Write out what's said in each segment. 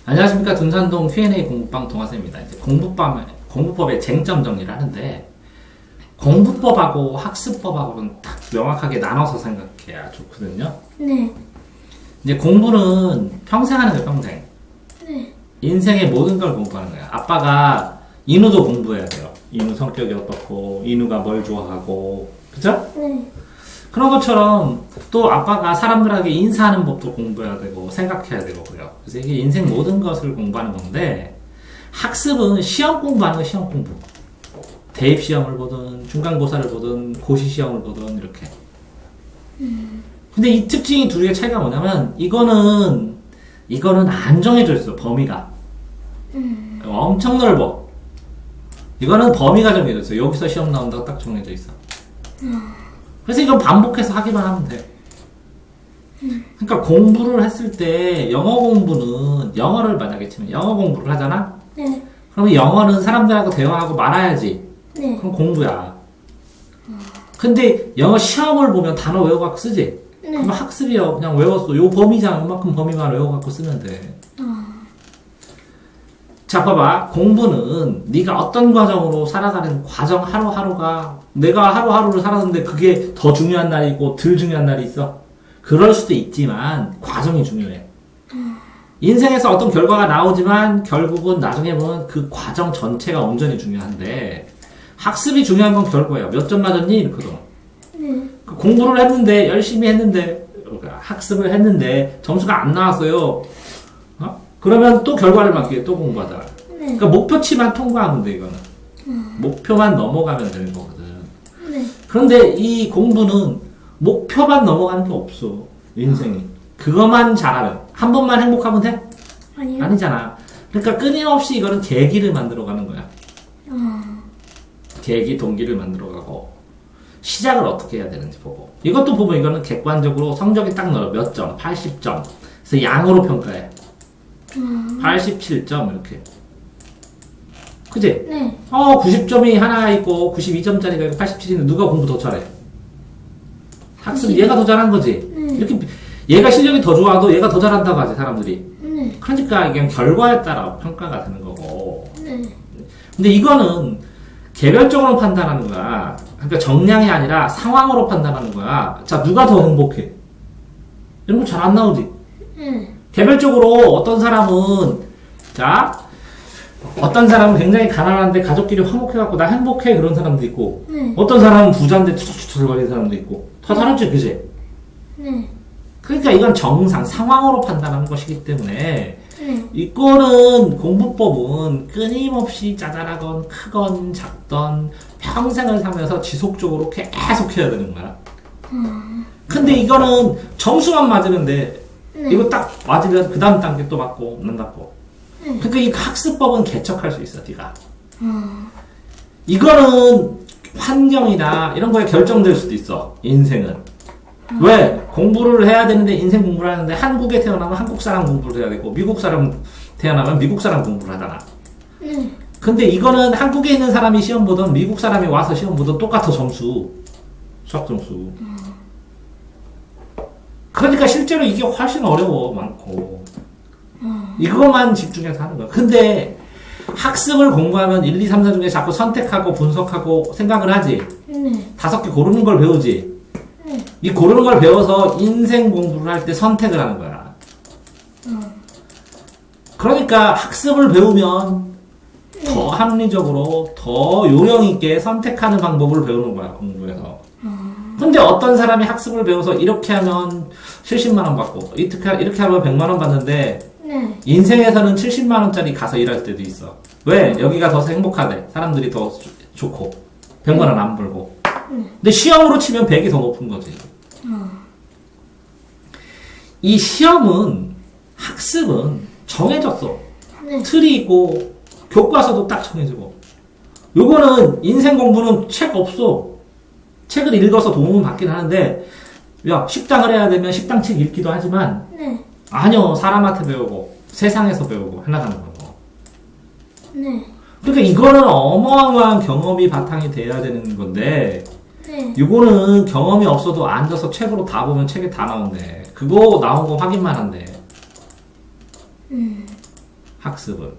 안녕하십니까. 둔산동 Q&A 공부방 동화쌤입니다. 이제 공부법의 쟁점 정리를 하는데, 공부법하고 학습법하고는 딱 명확하게 나눠서 생각해야 좋거든요. 네. 이제 공부는 평생 하는 거예요, 평생. 네. 인생의 모든 걸 공부하는 거예요. 아빠가 인우도 공부해야 돼요. 인우 성격이 어떻고, 인우가 뭘 좋아하고, 그죠? 네. 그런 것처럼 또 아빠가 사람들에게 인사하는 법도 공부해야 되고 생각해야 되고 그래요. 그래서 이게 인생 모든 것을 공부하는 건데, 학습은 시험 공부하는 거, 시험 공부. 대입 시험을 보든 중간고사를 보든 고시 시험을 보든 이렇게. 근데 이 특징이 두 개의 차이가 뭐냐면, 이거는 안 정해져 있어, 범위가. 엄청 넓어. 이거는 범위가 정해져 있어. 여기서 시험 나온다고 딱 정해져 있어. 그래서 이건 반복해서 하기만 하면 돼. 그러니까 공부를 했을 때 영어 공부는, 영어를 만약에 치면 영어 공부를 하잖아? 네. 그러면 영어는 사람들하고 대화하고 말아야지. 네. 그럼 공부야. 근데 영어 시험을 보면 단어 외워갖고 쓰지? 네. 그럼 학습이요. 그냥 외웠어. 요 범위잖아. 요만큼 범위만 외워갖고 쓰면 돼. 자, 봐봐. 공부는 네가 어떤 과정으로 살아가는 과정 하루하루가, 내가 하루하루를 살았는데 그게 더 중요한 날이 있고 덜 중요한 날이 있어. 그럴 수도 있지만 과정이 중요해. 인생에서 어떤 결과가 나오지만 결국은 나중에 보면 그 과정 전체가 온전히 중요한데, 학습이 중요한 건 결과야. 몇 점 맞았니? 이렇거든. 그 공부를 했는데, 열심히 했는데, 학습을 했는데 점수가 안 나왔어요. 그러면 또 결과를 맞기 위해 또 공부하잖아. 그러니까 목표치만 통과하면 돼, 이거는. 목표만 넘어가면 되는 거거든. 네. 그런데 이 공부는 목표만 넘어가는 게 없어, 인생이. 그것만 잘하면. 한 번만 행복하면 돼? 아니요. 아니잖아. 그러니까 끊임없이 이거는 계기를 만들어가는 거야. 계기, 동기를 만들어가고, 시작을 어떻게 해야 되는지 보고. 이것도 보면 이거는 객관적으로 성적이 딱 넣어. 몇 점? 80점. 그래서 양으로 평가해. 87점 이렇게. 그지? 네. 90점이 하나 있고 92점짜리가 있고 87인데 누가 공부 더 잘해? 학습 얘가 더 잘한 거지. 이렇게 얘가 실력이 더 좋아도 얘가 더 잘한다고 하지, 사람들이. 네. 그러니까 이게 결과에 따라 평가가 되는 거고. 네. 근데 이거는 개별적으로 판단하는 거야. 그러니까 정량이 아니라 상황으로 판단하는 거야. 자, 누가 더 행복해? 이런 거 잘 안 나오지. 개별적으로 어떤 사람은, 자, 어떤 사람은 굉장히 가난한데 가족끼리 화목해갖고 나 행복해, 그런 사람도 있고, 네. 어떤 사람은 부자인데 투덜투덜거리는 사람도 있고, 다 다르지, 그지? 네. 그러니까 이건 정상, 상황으로 판단하는 것이기 때문에, 네. 이거는, 공부법은 끊임없이 짜잘하건 크건 작던 평생을 살면서 지속적으로 계속 해야 되는 거야. 근데 이거는 점수만 맞으면 돼. 네. 이거 딱 맞으면 그 다음 단계 또 맞고 안 맞고. 그러니까 이 학습법은 개척할 수 있어, 네가. 이거는 환경이나 이런 거에 결정될 수도 있어, 인생은. 왜? 공부를 해야 되는데, 인생 공부를 하는데, 한국에 태어나면 한국 사람 공부를 해야 되고, 미국 사람 태어나면 미국 사람 공부를 하잖아. 근데 이거는 한국에 있는 사람이 시험 보던 미국 사람이 와서 시험 보던 똑같아, 점수. 수학 점수. 그러니까 실제로 이게 훨씬 어려워, 많고. 이것만 집중해서 하는 거야. 근데 학습을 공부하면 1, 2, 3, 4 중에 자꾸 선택하고 분석하고 생각을 하지. 네. 5개 고르는 걸 배우지. 네. 이 고르는 걸 배워서 인생 공부를 할 때 선택을 하는 거야. 그러니까 학습을 배우면 더 합리적으로, 더 요령 있게 선택하는 방법을 배우는 거야, 공부에서. 근데 어떤 사람이 학습을 배워서 이렇게 하면 70만원 받고, 이렇게 하면 100만원 받는데, 네. 인생에서는 70만원짜리 가서 일할 때도 있어. 왜? 여기가 더 행복하대. 사람들이 더 좋고, 100만원 안 벌고. 근데 시험으로 치면 100이 더 높은 거지. 이 시험은, 학습은 정해졌어. 네. 틀이 있고, 교과서도 딱 정해지고. 요거는, 인생 공부는 책 없어. 책을 읽어서 도움은 받긴 하는데, 야, 식당을 해야 되면 식당 책 읽기도 하지만, 네. 아니요, 사람한테 배우고, 세상에서 배우고, 해나가는 거고. 네. 그러니까 이거는 어마어마한 경험이 바탕이 돼야 되는 건데, 네. 이거는 경험이 없어도 앉아서 책으로 다 보면 책에 다 나온대. 그거 나온 거 확인만 한대. 학습은.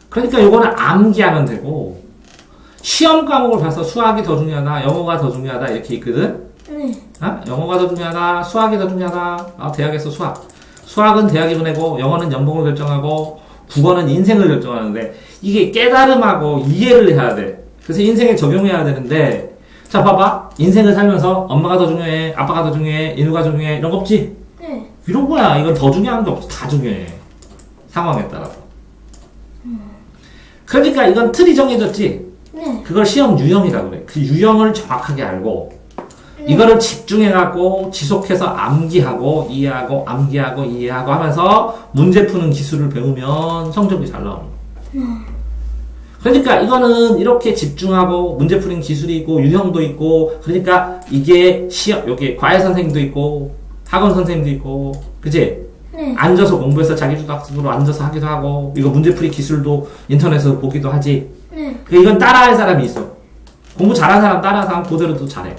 그러니까 요거는 암기하면 되고, 시험 과목을 봐서 수학이 더 중요하다, 영어가 더 중요하다, 이렇게 있거든? 네. 영어가 더 중요하다, 수학이 더 중요하다, 대학에서 수학. 수학은 대학이 보내고, 영어는 연봉을 결정하고, 국어는 인생을 결정하는데, 이게 깨달음하고 이해를 해야 돼. 그래서 인생에 적용해야 되는데, 자, 봐봐. 인생을 살면서 엄마가 더 중요해, 아빠가 더 중요해, 인후가 더 중요해, 이런 거 없지? 네. 이런 거야. 이건 더 중요한 게 없어. 다 중요해. 상황에 따라서. 그러니까 이건 틀이 정해졌지? 네. 그걸 시험 유형이라고 그래. 그 유형을 정확하게 알고, 네. 이거를 집중해갖고 지속해서 암기하고, 이해하고, 암기하고, 이해하고 하면서 문제 푸는 기술을 배우면 성적이 잘 나오는 거야. 그러니까 이거는 이렇게 집중하고 문제 푸는 기술이 있고 유형도 있고 그러니까 이게 시험 여기 과외 선생님도 있고 학원 선생님도 있고 그치? 네. 앉아서 공부해서 자기주도 학습으로 앉아서 하기도 하고 이거 문제 풀이 기술도 인터넷에서 보기도 하지. 네. 그러니까 이건 따라할 사람이 있어. 공부 잘하는 사람 따라하는 사람 그대로도 잘해.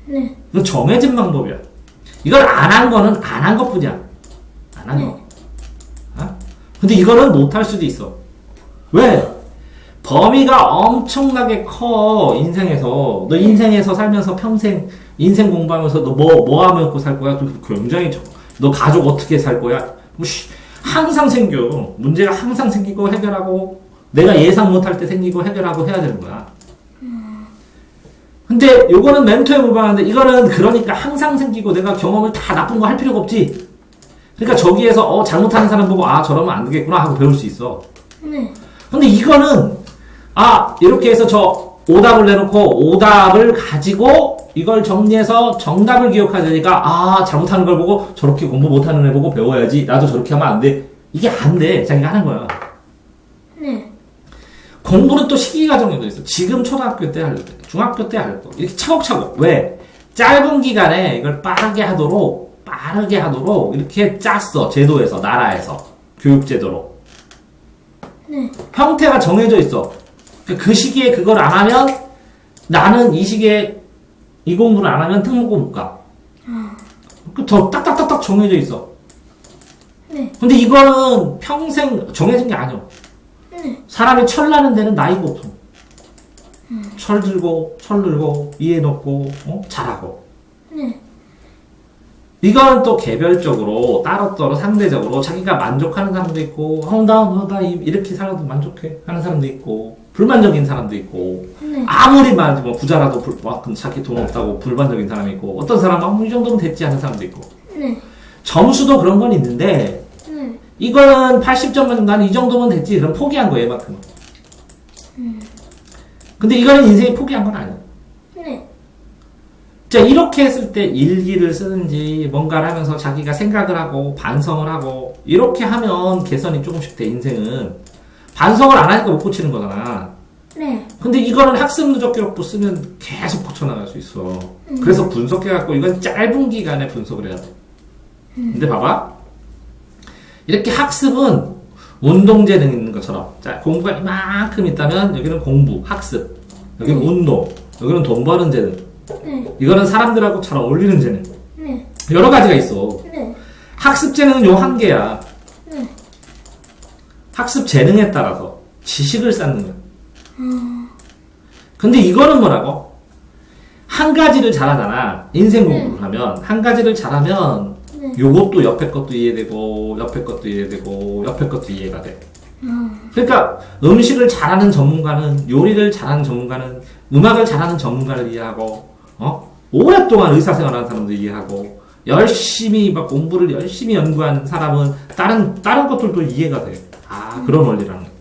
네. 이건 정해진 방법이야. 이걸 안 한 거는 안 한 것뿐이야. 안 한 거. 근데 이거는 못할 수도 있어. 왜? 범위가 엄청나게 커, 인생에서. 너 인생에서 살면서 평생, 인생 공부하면서 너 뭐 하면 먹고 살 거야? 굉장히 너 가족 어떻게 살 거야? 항상 생겨. 문제가 항상 생기고 해결하고, 내가 예상 못할 때 생기고 해결하고 해야 되는 거야. 근데 요거는 멘토에 무방한데, 이거는 그러니까 항상 생기고 내가 경험을 다 나쁜 거 할 필요가 없지. 그러니까 저기에서, 잘못하는 사람 보고, 저러면 안 되겠구나 하고 배울 수 있어. 네. 근데 이거는 이렇게 해서 저 오답을 내놓고 오답을 가지고 이걸 정리해서 정답을 기억하자니까 잘못하는 걸 보고 저렇게 공부 못하는 애 보고 배워야지 나도 저렇게 하면 안 돼. 이게 안 돼. 자기가 하는 거야. 네. 공부는 또 시기가 정해져 있어. 지금 초등학교 때 할 때, 중학교 때 할 거. 이렇게 차곡차곡. 왜? 짧은 기간에 이걸 빠르게 하도록 이렇게 짰어. 제도에서, 나라에서. 교육제도로. 네. 형태가 정해져 있어. 그 시기에 그걸 안 하면 나는 이 시기에 이 공부를 안 하면 특목고 못 가. 더 딱딱딱딱 정해져 있어. 네. 근데 이거는 평생 정해진 게 아니야. 네. 사람이 철 나는 데는 나이가 없어. 철 들고 이해 넣고 잘하고. 네. 이건 또 개별적으로 따로따로 상대적으로 자기가 만족하는 사람도 있고 나 이렇게 살아도 만족해 하는 사람도 있고 불만적인 사람도 있고 네. 아무리 뭐 부자라도 자기 돈 없다고 불만적인 사람이 있고 어떤 사람은 이 정도면 됐지 하는 사람도 있고 네. 점수도 그런 건 있는데 네. 이거는 80점 만점 나는 이 정도면 됐지 그럼 포기한 거예요 얘만큼은. 근데 이거는 인생이 포기한 건 아니야. 네. 자, 이렇게 했을 때 일기를 쓰는지 뭔가를 하면서 자기가 생각을 하고 반성을 하고 이렇게 하면 개선이 조금씩 돼 인생은. 반성을 안 하니까 못 고치는 거잖아. 네. 근데 이거는 학습 누적 기록부 쓰면 계속 고쳐나갈 수 있어. 그래서 분석해갖고 이건 짧은 기간에 분석을 해야 돼. 근데 봐봐. 이렇게 학습은 운동재능 있는 것처럼 자 공부가 이만큼 있다면 여기는 공부, 학습 여기는 운동, 여기는 돈 버는 재능 네. 이거는 사람들하고 잘 어울리는 재능. 네. 여러 가지가 있어. 네. 학습 재능은 요 한 개야. 네. 학습 재능에 따라서 지식을 쌓는 거야. 근데 이거는 뭐라고? 한 가지를 잘하잖아. 인생 공부를 하면 한 가지를 잘하면 네. 요것도 옆에 것도 이해되고 옆에 것도 이해되고 옆에 것도 이해가 돼. 그러니까 음식을 잘하는 전문가는 요리를 잘하는 전문가는 음악을 잘하는 전문가를 이해하고 오랫동안 의사생활하는 사람도 이해하고 열심히 막 공부를 열심히 연구한 사람은 다른 것들도 이해가 돼. 그런 원리라는 거야.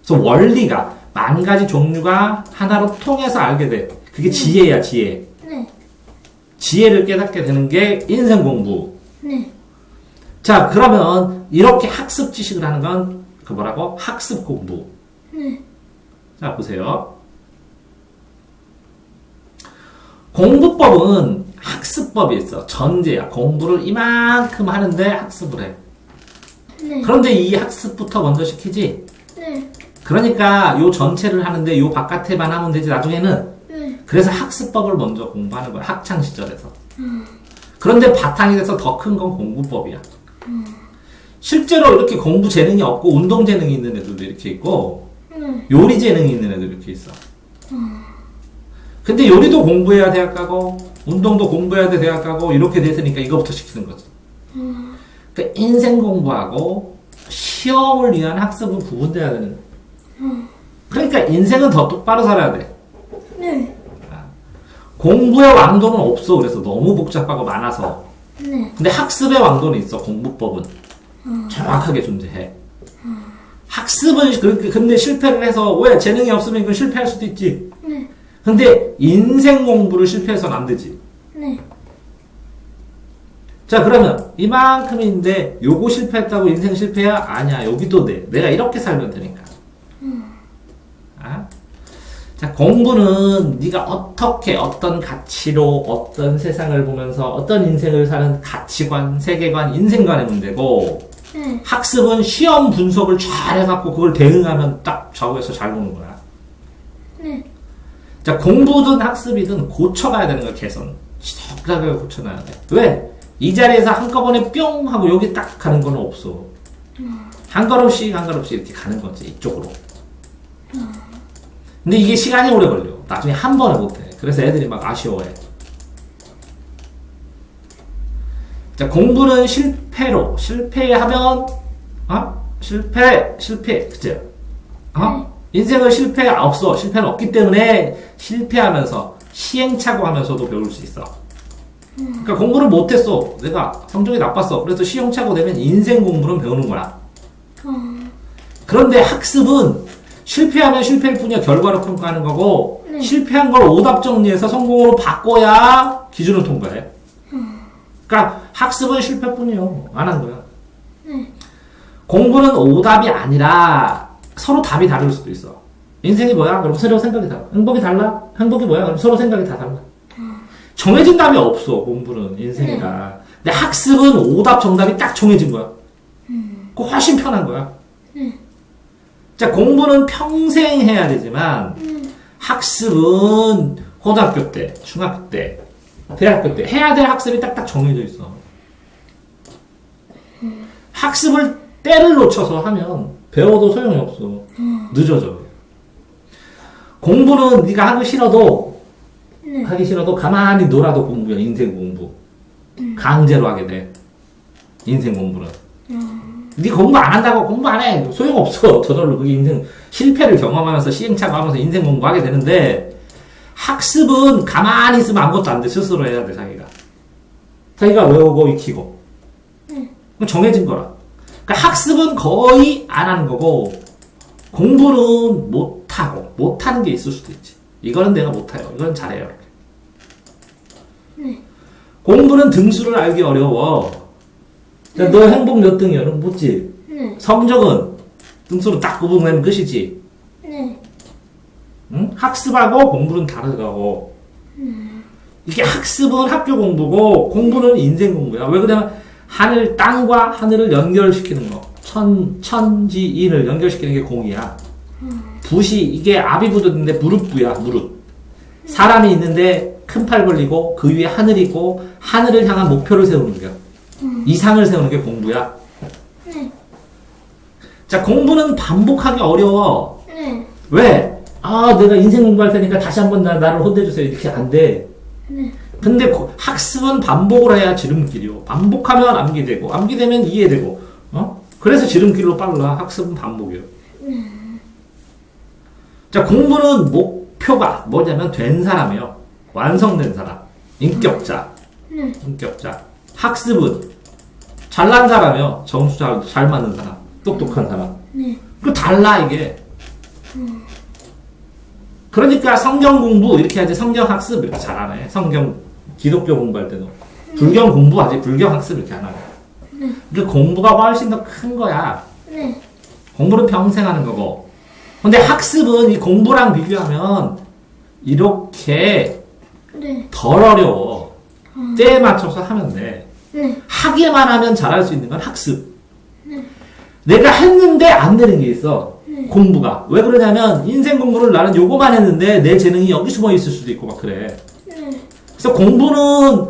그래서 원리가 만 가지 종류가 하나로 통해서 알게 돼. 그게 지혜야, 지혜. 네. 지혜를 깨닫게 되는 게 인생 공부. 네. 자, 그러면 이렇게 학습 지식을 하는 건 그 뭐라고? 학습 공부. 네. 자, 보세요. 공부법은 학습법이 있어. 전제야. 공부를 이만큼 하는데 학습을 해. 네. 그런데 이 학습부터 먼저 시키지? 네. 그러니까 요 전체를 하는데 요 바깥에만 하면 되지 나중에는. 네. 그래서 학습법을 먼저 공부하는 거야. 학창 시절에서. 그런데 바탕이 돼서 더 큰 건 공부법이야. 실제로 이렇게 공부 재능이 없고 운동 재능이 있는 애들도 이렇게 있고 네. 요리 재능이 있는 애들 이렇게 있어. 근데 요리도 공부해야 대학 가고 운동도 공부해야 돼 대학 가고 이렇게 됐으니까 이거부터 시키는 거지. 그러니까 인생 공부하고 시험을 위한 학습은 구분돼야 되는 거야. 그러니까 인생은 더 똑바로 살아야 돼. 네. 공부의 왕도는 없어. 그래서 너무 복잡하고 많아서. 네. 근데 학습의 왕도는 있어. 공부법은 정확하게 존재해. 학습은 그렇게 근데 실패를 해서 왜 재능이 없으면 이건 실패할 수도 있지. 네. 근데 인생 공부를 실패해서는 안 되지. 네. 자 그러면 이만큼인데 요거 실패했다고 인생 실패야? 아니야. 여기도 돼. 내가 이렇게 살면 되니까. 아? 자 공부는 네가 어떻게 어떤 가치로 어떤 세상을 보면서 어떤 인생을 사는 가치관, 세계관, 인생관의 문제고 네. 학습은 시험 분석을 잘 해갖고 그걸 대응하면 딱 좌우에서 잘 보는 거야. 네. 자 공부든 학습이든 고쳐가야 되는 거야. 개선 시덕하게 고쳐놔야 돼. 왜? 이 자리에서 한꺼번에 뿅 하고 여기 딱 가는 건 없어. 한 걸음씩 한 걸음씩 이렇게 가는 거지 이쪽으로. 근데 이게 시간이 오래 걸려. 나중에 한 번에 못해. 그래서 애들이 막 아쉬워해. 자 공부는 실패하면 실패 그죠? 인생은 실패 없어. 실패는 없기 때문에 실패하면서 시행착오 하면서도 배울 수 있어. 그러니까 공부를 못했어. 내가 성적이 나빴어. 그래서 시행착오 되면 인생 공부는 배우는 거야. 그런데 학습은 실패하면 실패일 뿐이야. 결과로 평가하는 거고 네. 실패한 걸 오답 정리해서 성공으로 바꿔야 기준을 통과해. 그러니까 학습은 실패뿐이요. 안 한 거야. 네. 공부는 오답이 아니라 서로 답이 다를 수도 있어. 인생이 뭐야? 그럼 서로 생각이 달라. 행복이 달라? 행복이 뭐야? 그럼 서로 생각이 다 달라. 정해진 답이 없어. 공부는 인생이가. 근데 학습은 오답 정답이 딱 정해진 거야. 그거 훨씬 편한 거야. 자 공부는 평생 해야 되지만 학습은 고등학교 때, 중학교 때, 대학교 때 해야 될 학습이 딱딱 정해져 있어. 학습을 때를 놓쳐서 하면 배워도 소용이 없어. 늦어져. 공부는 네가 하기 싫어도 가만히 놀아도 공부야. 인생 공부. 강제로 하게 돼. 인생 공부는. 네 공부 안 한다고 공부 안 해. 소용없어. 저절로 그게 인생 실패를 경험하면서 시행착오하면서 인생 공부하게 되는데 학습은 가만히 있으면 아무것도 안 돼. 스스로 해야 돼. 자기가 외우고 익히고. 그건 정해진 거라. 그러니까 학습은 거의 안 하는 거고 공부는 못하고 못하는 게 있을 수도 있지. 이거는 내가 못해요. 이건 잘해요. 이렇게. 공부는 등수를 알기 어려워. 너 행복 몇 등이야? 너 묻지? 성적은 등수로 딱 구분하면 끝이지. 응? 학습하고 공부는 다르다고. 이게 학습은 학교 공부고 공부는 인생 공부야. 왜 그러냐면 땅과 하늘을 연결시키는 거. 천지인을 연결시키는 게 공이야. 붓이 이게 아비부두인데 무릎부야. 무릎. 사람이 있는데 큰 팔 벌리고 그 위에 하늘이 있고 하늘을 향한 목표를 세우는 거야. 이상을 세우는 게 공부야. 자 공부는 반복하기 어려워. 왜? 내가 인생 공부할 테니까 다시 한번 나를 혼내주세요. 이렇게 안 돼. 근데 학습은 반복을 해야 지름길이요. 반복하면 암기되고, 암기되면 이해되고, 그래서 지름길로 빨라. 학습은 반복이요. 자, 공부는 목표가 뭐냐면 된 사람이요. 완성된 사람. 인격자. 인격자. 학습은 잘난 사람이요. 점수 잘 맞는 사람. 똑똑한 사람. 그 달라, 이게. 그러니까 성경 공부 이렇게 하지 성경 학습 이렇게 잘 안 해. 성경 기독교 공부할 때도 불경 공부하지 불경 학습 이렇게 안 하고. 그러니까 공부가 훨씬 더 큰 거야. 공부는 평생 하는 거고. 근데 학습은 이 공부랑 비교하면 이렇게 덜 어려워. 때에 맞춰서 하면 돼. 하기만 하면 잘할 수 있는 건 학습. 내가 했는데 안 되는 게 있어. 공부가. 왜 그러냐면 인생 공부를 나는 요거만 했는데 내 재능이 여기 숨어 있을 수도 있고 막 그래. 그래서 공부는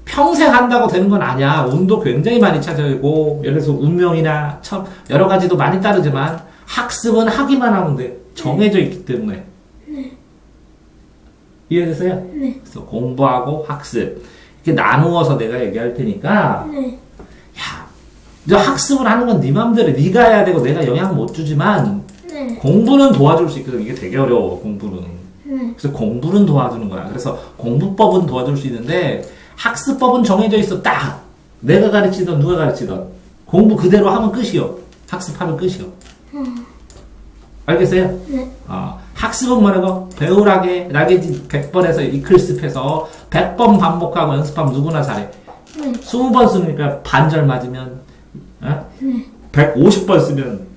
평생 한다고 되는 건 아니야. 운도 굉장히 많이 찾아지고, 예를 들어서 운명이나 여러 가지도 많이 따르지만, 학습은 하기만 하면 돼. 정해져 있기 때문에. 이해되세요? 네. 그래서 공부하고 학습. 이렇게 나누어서 내가 얘기할 테니까, 네. 야, 너 학습을 하는 건 네 맘대로 네가 해야 되고 내가 영향 못 주지만, 네. 공부는 도와줄 수 있거든. 이게 되게 어려워, 공부는. 네. 그래서 공부는 도와주는 거야. 그래서 공부법은 도와줄 수 있는데 학습법은 정해져 있어. 딱 내가 가르치던 누가 가르치던 공부 그대로 하면 끝이요. 학습하면 끝이요. 알겠어요? 네. 학습은 뭐라고? 배우라게 라게지 100번에서 이클습해서 100번 반복하고 연습하면 누구나 잘해. 네. 20번 쓰니까 반절 맞으면 네. 150번 쓰면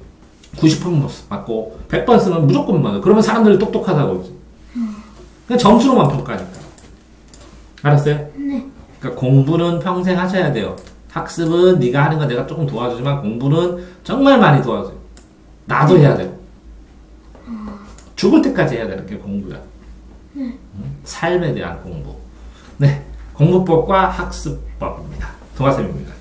90번 맞고 100번 쓰면 무조건 맞아. 그러면 사람들이 똑똑하다고 그러지. 그냥 점수로만 평가하니까. 알았어요? 네. 그러니까 공부는 평생 하셔야 돼요. 학습은 네가 하는 거 내가 조금 도와주지만 공부는 정말 많이 도와줘요. 나도 해야 되고. 죽을 때까지 해야 되는 게 공부야. 삶에 대한 공부. 네. 공부법과 학습법입니다. 동아쌤입니다.